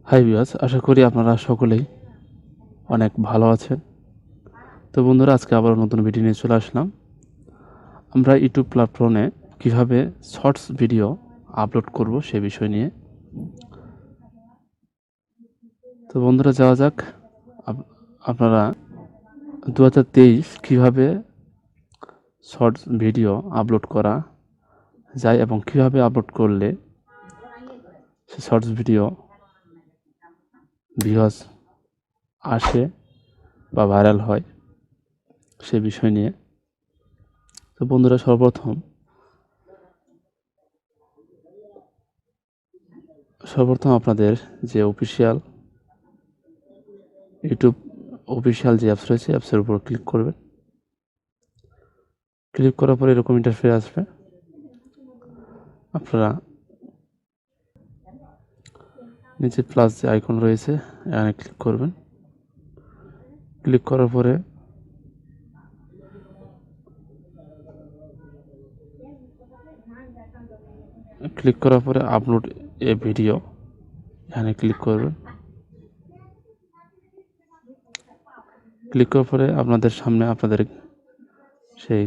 Hi viewers, আশা করি আপনারা সকলেই অনেক ভালো আছেন। তো বন্ধুরা, আজকে আবার নতুন ভিডিও নিয়ে চলে আসলাম। আমরা ইউটিউব প্ল্যাটফর্মে কিভাবে শর্টস ভিডিও আপলোড করব সে বিষয় নিয়ে। তো বন্ধুরা, যাওয়া যাক। আপনারা 2023 কিভাবে শর্টস ভিডিও আপলোড করা যায় এবং কিভাবে আপলোড করলে সে শর্টস ভিডিও ভিউয়ার্স আসে বা ভাইরাল হয় সে বিষয় নিয়ে। তো বন্ধুরা, সর্বপ্রথম আপনাদের যে ইউটিউব অফিসিয়াল যে অ্যাপস রয়েছে, অ্যাপসের উপর ক্লিক করবেন। ক্লিক করার পরে এরকম ইন্টারফেস আসবে। আপনারা নিচে প্লাস যে আইকন রয়েছে এখানে ক্লিক করবেন। ক্লিক করার পরে আপলোড এ ভিডিও এখানে ক্লিক করবেন। ক্লিক করার পরে আপনাদের সামনে আপনাদের সেই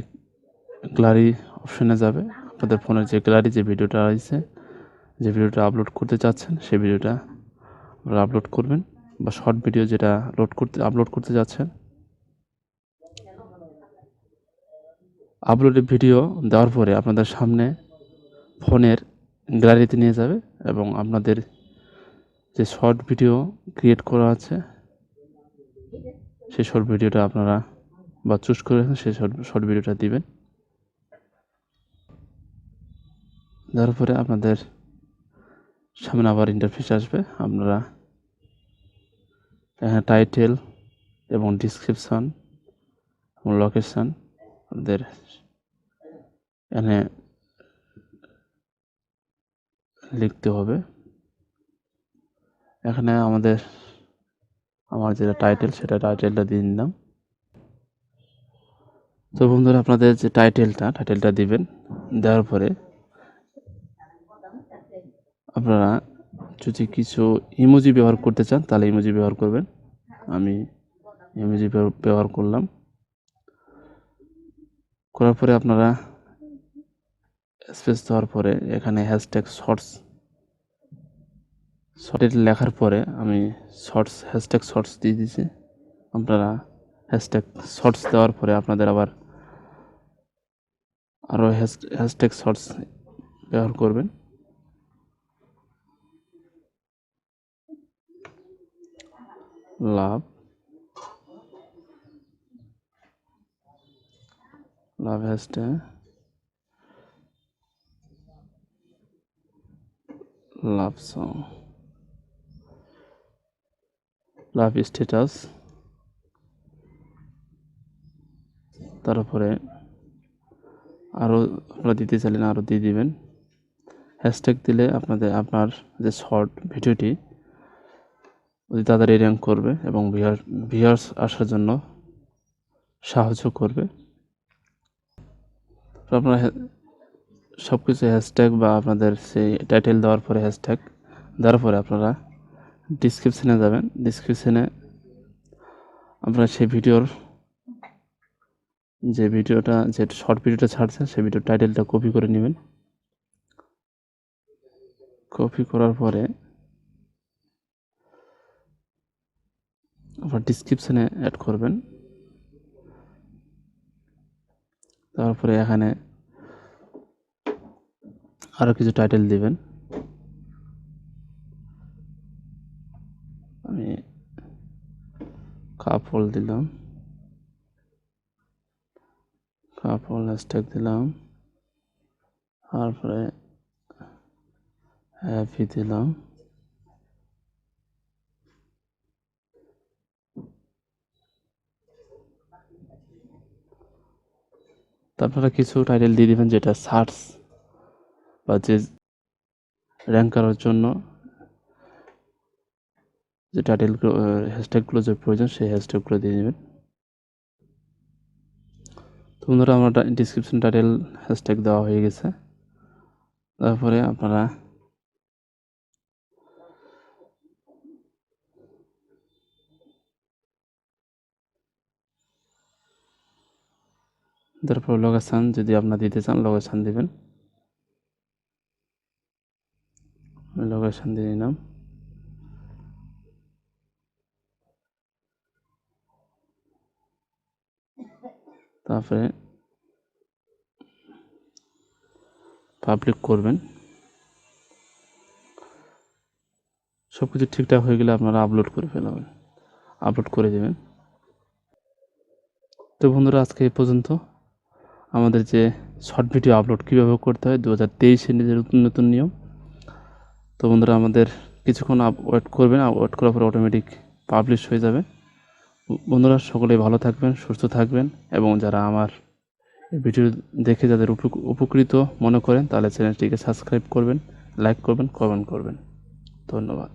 গ্যালারি অপশনে যাবে। আপনাদের ফোনের যে গ্যালারি যে ভিডিওটা রয়েছে, যে ভিডিওটা আপলোড করতে চাচ্ছেন সেই ভিডিওটা আপনারা আপলোড করবেন, বা শর্ট ভিডিও যেটা আপলোড করতে যাচ্ছেন। আপলোডের ভিডিও দেওয়ার পরে আপনাদের সামনে ফোনের গ্যালারিতে নিয়ে যাবে এবং আপনাদের যে শর্ট ভিডিও ক্রিয়েট করা আছে সেই শর্ট ভিডিওটা আপনারা বা চুজ করে সেই শর্ট ভিডিওটা দিবেন। দেওয়ার পরে আপনাদের সামনে আবার ইন্টারফেস আসবে। আপনারা এখানে টাইটেল এবং ডিসক্রিপশন এবং লোকেশন আপনাদের এখানে লিখতে হবে। এখানে আমার যেটা টাইটেল সেটা টাইটেলটা দিয়ে নিলাম। তো বন্ধুরা, আপনাদের যে টাইটেলটা দিবেন। দেওয়ার পরে আপনারা যদি কিছু ইমোজি ব্যবহার করতে চান তাহলে ইমোজি ব্যবহার করবেন। আমি ইমোজি ব্যবহার করলাম। করার পরে আপনারা স্পেস দেওয়ার পরে এখানে হ্যাশট্যাগ শর্টের লেখার পরে আমি হ্যাশট্যাগ শর্টস দিয়ে দিয়েছি। আপনারা হ্যাশট্যাগ শর্টস দেওয়ার পরে আপনাদের আরও হ্যাশট্যাগ শর্টস ব্যবহার করবেন। লাভ হ্যাশট্যাগ লাভ সং, লাভ স্ট্যাটাস। তারপরে আরও আপনারা দিতে চাইলেন আরও দিয়ে দিবেন। হ্যাশট্যাগ দিলে আপনার যে শর্ট ভিডিওটি অতি তাড়াতাড়ি র্যাঙ্ক করবে এবং ভিউয়ার্স আসার জন্য সাহায্য করবে। তো আপনারা সব কিছু হ্যাশট্যাগ বা আপনাদের সেই টাইটেল দেওয়ার পরে হ্যাশট্যাগ দেওয়ার পরে আপনারা ডিসক্রিপশনে যাবেন। ডিসক্রিপশনে আপনারা সেই যে শর্ট ভিডিওটা ছাড়ছেন সেই ভিডিওর টাইটেলটা কপি করে নেবেন। কপি করার পরে আপনার ডিসক্রিপশনে অ্যাড করবেন। তারপরে এখানে আরও কিছু টাইটেল দিবেন। আমি কাপল দিলাম, কাপল হ্যাশট্যাগ দিলাম, তারপরে হ্যাপি দিলাম। তারপরে কিছু টাইটেল দিয়ে দিবেন যেটা সার্চ বা যে র্যাঙ্ক করার জন্য যে টাইটেলগুলো হ্যাশট্যাগুলো যে প্রয়োজন সেই হ্যাশট্যাগুলো দিয়ে দেবেন। তো বন্ধুরা, আমার ডিসক্রিপশন টাইটেল হ্যাশট্যাগ দেওয়া হয়ে গেছে। তারপরে আপনারা তারপর লোকেশান যদি আপনারা দিতে চান লোকেশান দিবেন। লোকেশান দিয়ে নিলাম। তারপরে পাবলিক করবেন। সব কিছু ঠিকঠাক হয়ে গেলে আপনারা আপলোড করে ফেলাবেন, আপলোড করে দেবেন। তো বন্ধুরা আজকে এই পর্যন্ত। আমাদের যে শর্ট ভিডিও আপলোড কীভাবে করতে হয় 2023-এর নিজের নতুন নতুন নিয়ম। তো বন্ধুরা আমাদের কিছুক্ষণ ওয়েট করবেন, ওয়েট করার পর অটোমেটিক পাবলিশ হয়ে যাবে। বন্ধুরা সকলেই ভালো থাকবেন, সুস্থ থাকবেন, এবং যারা আমার ভিডিও দেখে যাদের উপকৃত মনে করেন তাহলে চ্যানেলটিকে সাবস্ক্রাইব করবেন, লাইক করবেন, কমেন্ট করবেন। ধন্যবাদ।